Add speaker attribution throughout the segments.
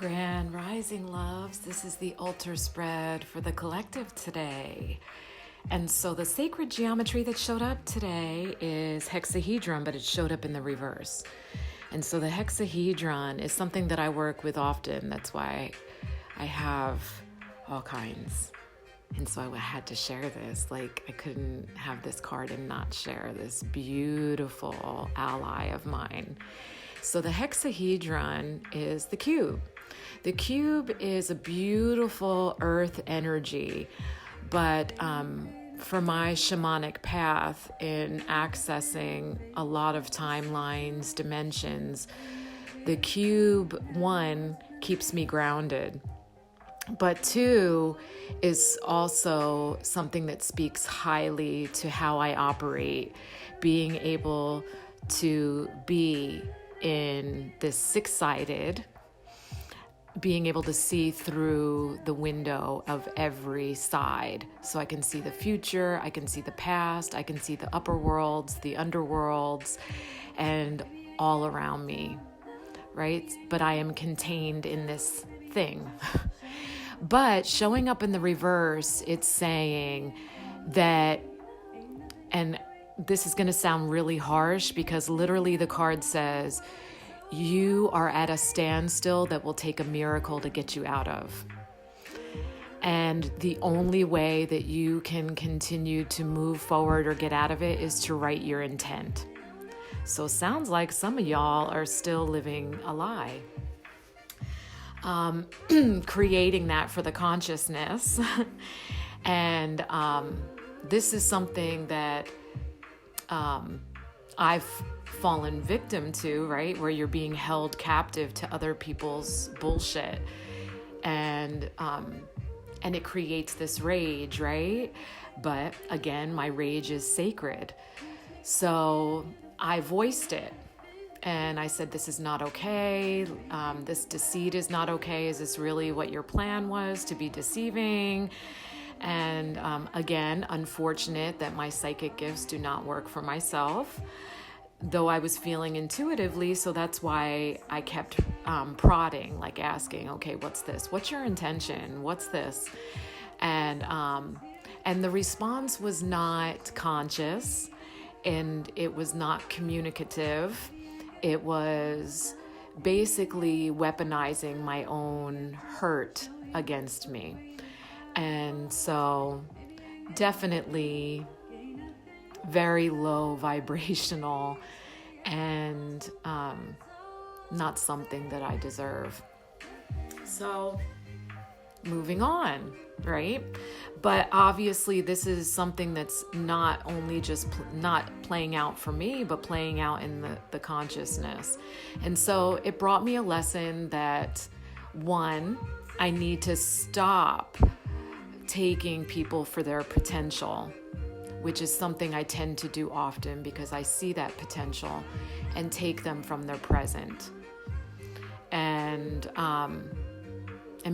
Speaker 1: Grand Rising loves, this is the altar spread for the collective today. And so the sacred geometry that showed up today is hexahedron, but it showed up in the reverse. And so the hexahedron is something that I work with often. That's why I have all kinds. And so I had to share this. Like, I couldn't have this card and not share this beautiful ally of mine. So the hexahedron is the cube. The cube is a beautiful earth energy, but for my shamanic path in accessing a lot of timelines, dimensions, the cube, one, keeps me grounded. But two is also something that speaks highly to how I operate, being able to be in this six-sided, being able to see through the window of every side. So I can see the future, I can see the past, I can see the upper worlds, the underworlds, and all around me, right? But I am contained in this thing. But showing up in the reverse, it's saying that, and this is going to sound really harsh because literally the card says, you are at a standstill that will take a miracle to get you out of. And the only way that you can continue to move forward or get out of it is to write your intent. So it sounds like some of y'all are still living a lie. Creating that for the consciousness. And this is something that I've fallen victim to, right? Where you're being held captive to other people's bullshit. And it creates this rage, right? But again, my rage is sacred. So I voiced it. And I said, this is not okay. This deceit is not okay. Is this really what your plan was, to be deceiving? And again, unfortunate that my psychic gifts do not work for myself, though I was feeling intuitively. So that's why I kept prodding, like asking, okay, what's this? What's your intention? What's this? And the response was not conscious, and it was not communicative. It was basically weaponizing my own hurt against me. And so definitely very low vibrational and not something that I deserve. So moving on, right? But obviously this is something that's not only just not playing out for me, but playing out in the consciousness. And so it brought me a lesson that, one, I need to stop taking people for their potential, which is something I tend to do often because I see that potential, and take them from their present. And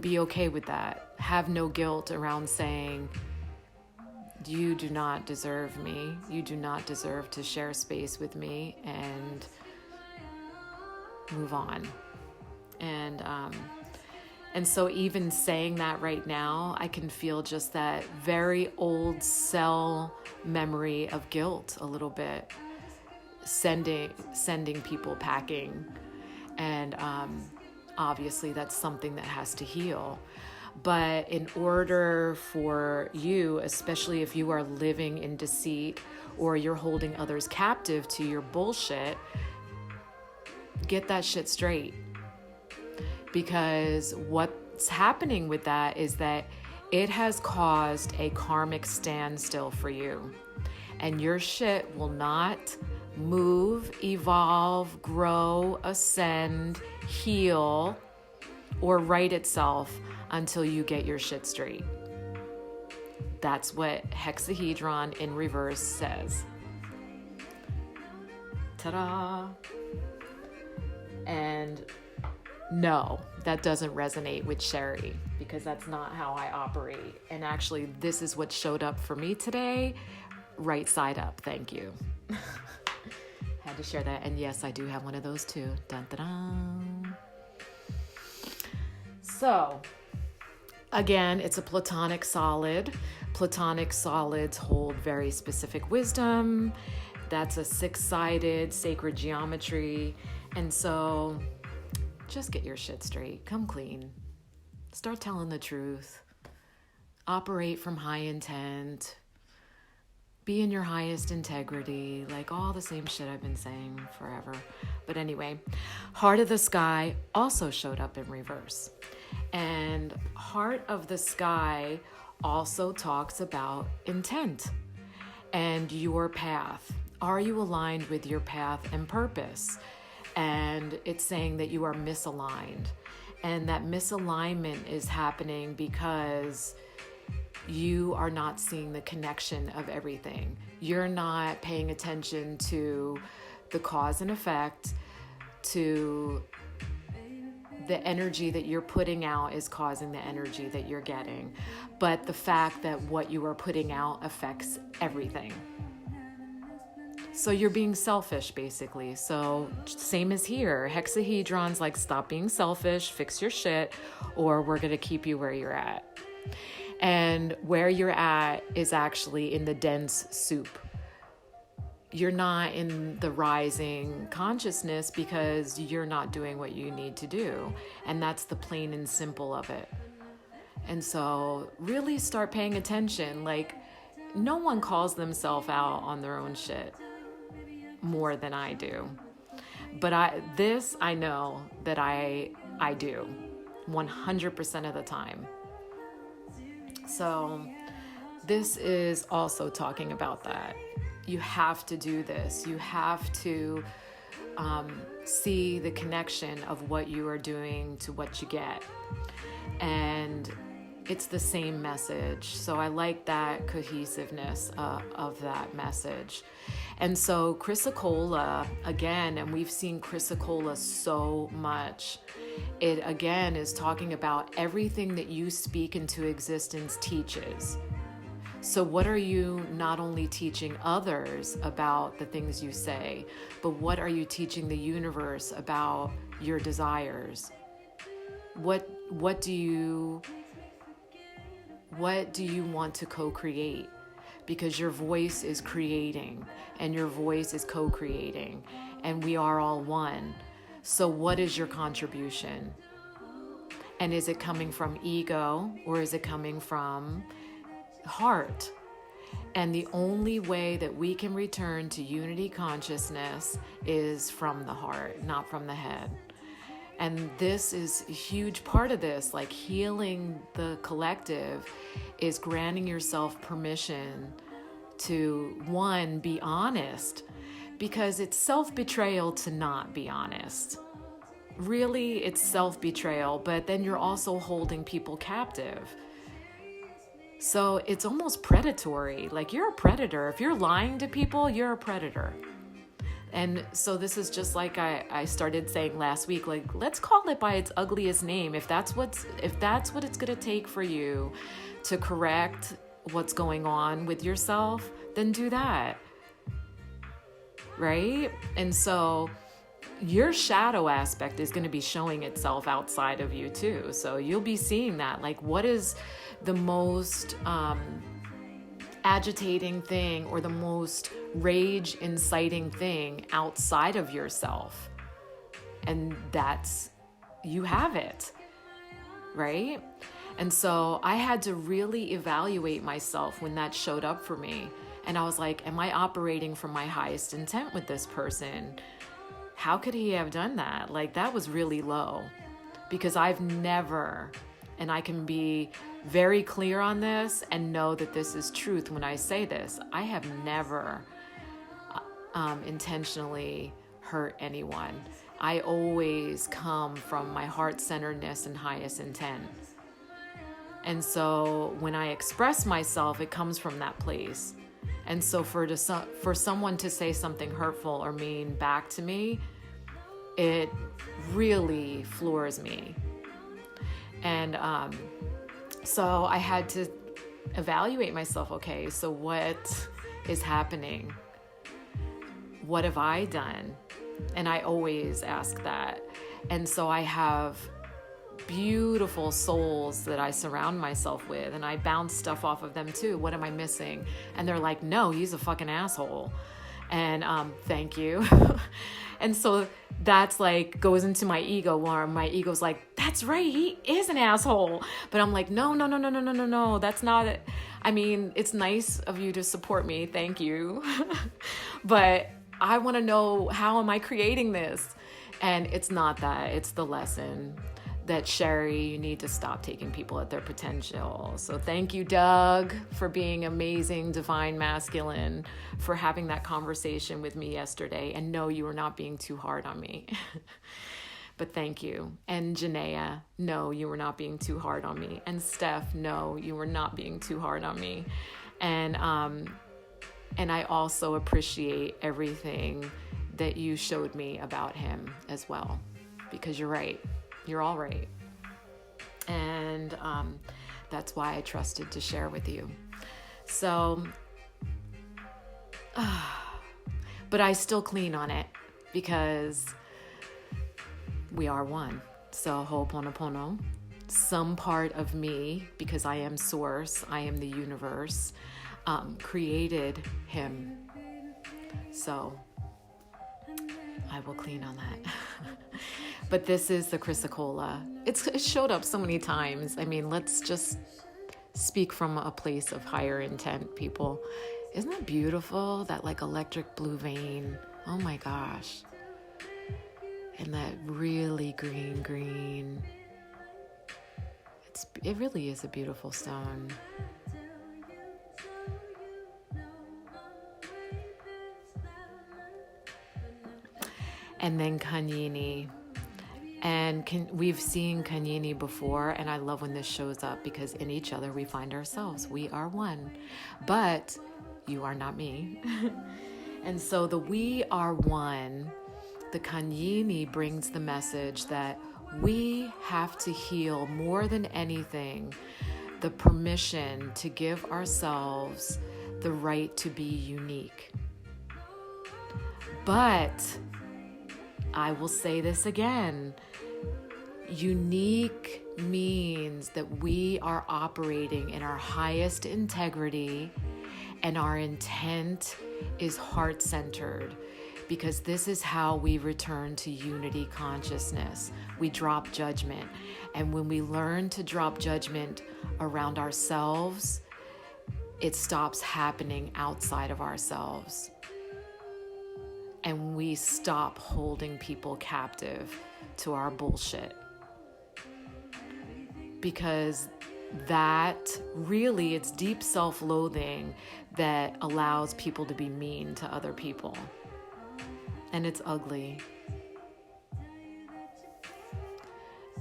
Speaker 1: be okay with that. Have no guilt around saying, you do not deserve me. You do not deserve to share space with me, and move on. And so even saying that right now, I can feel just that very old cell memory of guilt a little bit, sending people packing. And obviously that's something that has to heal. But in order for you, especially if you are living in deceit or you're holding others captive to your bullshit, get that shit straight. Because what's happening with that is that it has caused a karmic standstill for you. And your shit will not move, evolve, grow, ascend, heal, or right itself until you get your shit straight. That's what hexahedron in reverse says. Ta-da! And no, that doesn't resonate with Sherry, because that's not how I operate. And actually, this is what showed up for me today. Right side up. Thank you. Had to share that. And yes, I do have one of those too. Dun, dun, dun. So, again, it's a platonic solid. Platonic solids hold very specific wisdom. That's a six-sided sacred geometry. And so just get your shit straight. Come clean. Start telling the truth. Operate from high intent. Be in your highest integrity. Like all the same shit I've been saying forever. But anyway, Heart of the Sky also showed up in reverse. And Heart of the Sky also talks about intent and your path. Are you aligned with your path and purpose? And it's saying that you are misaligned. And that misalignment is happening because you are not seeing the connection of everything. You're not paying attention to the cause and effect, to the energy that you're putting out is causing the energy that you're getting. But the fact that what you are putting out affects everything. So you're being selfish, basically. So same as here. Hexahedron's like, stop being selfish, fix your shit, or we're going to keep you where you're at. And where you're at is actually in the dense soup. You're not in the rising consciousness because you're not doing what you need to do. And that's the plain and simple of it. And so really start paying attention. Like, no one calls themselves out on their own shit more than I do. But I know that I do 100% of the time. So this is also talking about that. You have to do this. You have to see the connection of what you are doing to what you get. And it's the same message. So I like that cohesiveness of that message. And so Chrysocolla, again, and we've seen Chrysocolla so much. It, again, is talking about everything that you speak into existence teaches. So what are you not only teaching others about the things you say, but what are you teaching the universe about your desires? What do you want to co-create? Because your voice is creating and your voice is co-creating and we are all one. So what is your contribution? And is it coming from ego or is it coming from heart? And the only way that we can return to unity consciousness is from the heart, not from the head. And this is a huge part of this, like healing the collective is granting yourself permission to, one, be honest, because it's self-betrayal to not be honest. Really, it's self-betrayal, but then you're also holding people captive. So it's almost predatory. Like, you're a predator. If you're lying to people, you're a predator. And so this is just like I started saying last week, like, let's call it by its ugliest name. If that's what it's going to take for you to correct what's going on with yourself, then do that. Right? And so your shadow aspect is going to be showing itself outside of you too. So you'll be seeing that. Like, what is the most agitating thing or the most rage inciting thing outside of yourself? And that's, you have it, right? And so I had to really evaluate myself when that showed up for me. And I was like, am I operating from my highest intent with this person? How could he have done that? Like, that was really low, because I've never, and I can be very clear on this and know that this is truth when I say this, I have never intentionally hurt anyone. I always come from my heart-centeredness and highest intent. And so when I express myself, it comes from that place. And so for someone to say something hurtful or mean back to me, it really floors me. And so I had to evaluate myself. Okay, so what is happening? What have I done? And I always ask that. And so I have beautiful souls that I surround myself with, and I bounce stuff off of them too. What am I missing? And they're like, no, he's a fucking asshole. And thank you. And so that's like goes into my ego, where my ego's like, that's right, he is an asshole. But I'm like, no, that's not it. I mean, it's nice of you to support me, thank you. But I want to know, how am I creating this? And it's not that, it's the lesson that, Sherry, you need to stop taking people at their potential. So thank you, Doug, for being amazing, divine masculine, for having that conversation with me yesterday. And no, you were not being too hard on me. But thank you. And Janaea, no, you were not being too hard on me. And Steph, no, you were not being too hard on me. And I also appreciate everything that you showed me about him as well, because you're right. You're all right. And that's why I trusted to share with you. So, but I still clean on it, because we are one. So Ho'oponopono, some part of me, because I am source, I am the universe, created him. So I will clean on that. But this is the Chrysocolla. It showed up so many times. I mean, let's just speak from a place of higher intent, people. Isn't that beautiful? That like electric blue vein. Oh my gosh. And that really green. It really is a beautiful stone. And then Kanyini. And we've seen Kanyini before, and I love when this shows up, because in each other we find ourselves. We are one, but you are not me. And so the we are one, the Kanyini brings the message that we have to heal more than anything, the permission to give ourselves the right to be unique. But I will say this again. Unique means that we are operating in our highest integrity, and our intent is heart-centered, because this is how we return to unity consciousness. We drop judgment. And when we learn to drop judgment around ourselves, it stops happening outside of ourselves. And we stop holding people captive to our bullshit. Because that really, it's deep self-loathing that allows people to be mean to other people. And it's ugly.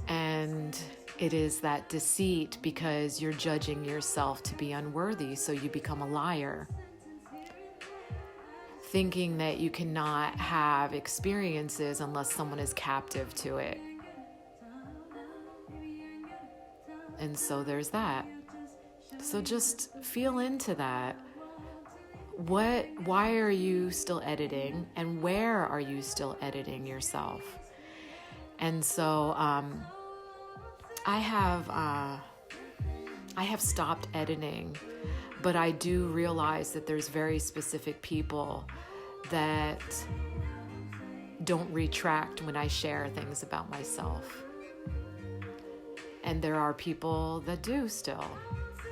Speaker 1: And it is that deceit, because you're judging yourself to be unworthy, so you become a liar. Thinking that you cannot have experiences unless someone is captive to it. And so there's that. So just feel into that. Why are you still editing, and where are you still editing yourself? And so I have stopped editing, but I do realize that there's very specific people that don't retract when I share things about myself. And there are people that do still.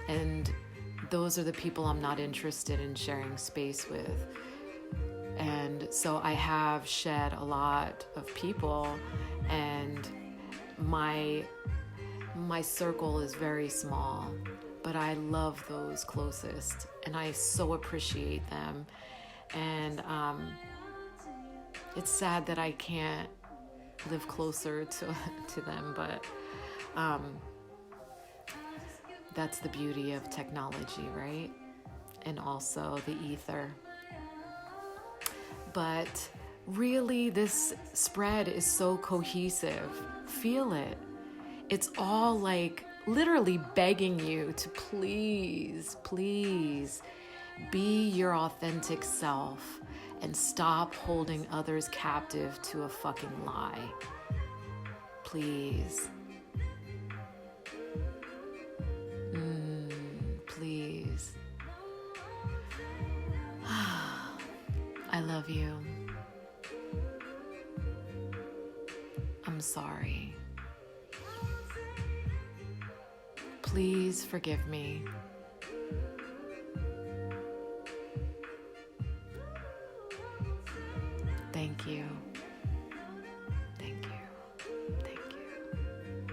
Speaker 1: And those are the people I'm not interested in sharing space with. And so I have shed a lot of people, and my circle is very small, but I love those closest, and I so appreciate them. And it's sad that I can't live closer to them, but that's the beauty of technology, right? And also the ether. But really, this spread is so cohesive. Feel it. It's all like literally begging you to please be your authentic self and stop holding others captive to a fucking lie. Please. love you. I'm sorry. Please forgive me. Thank you.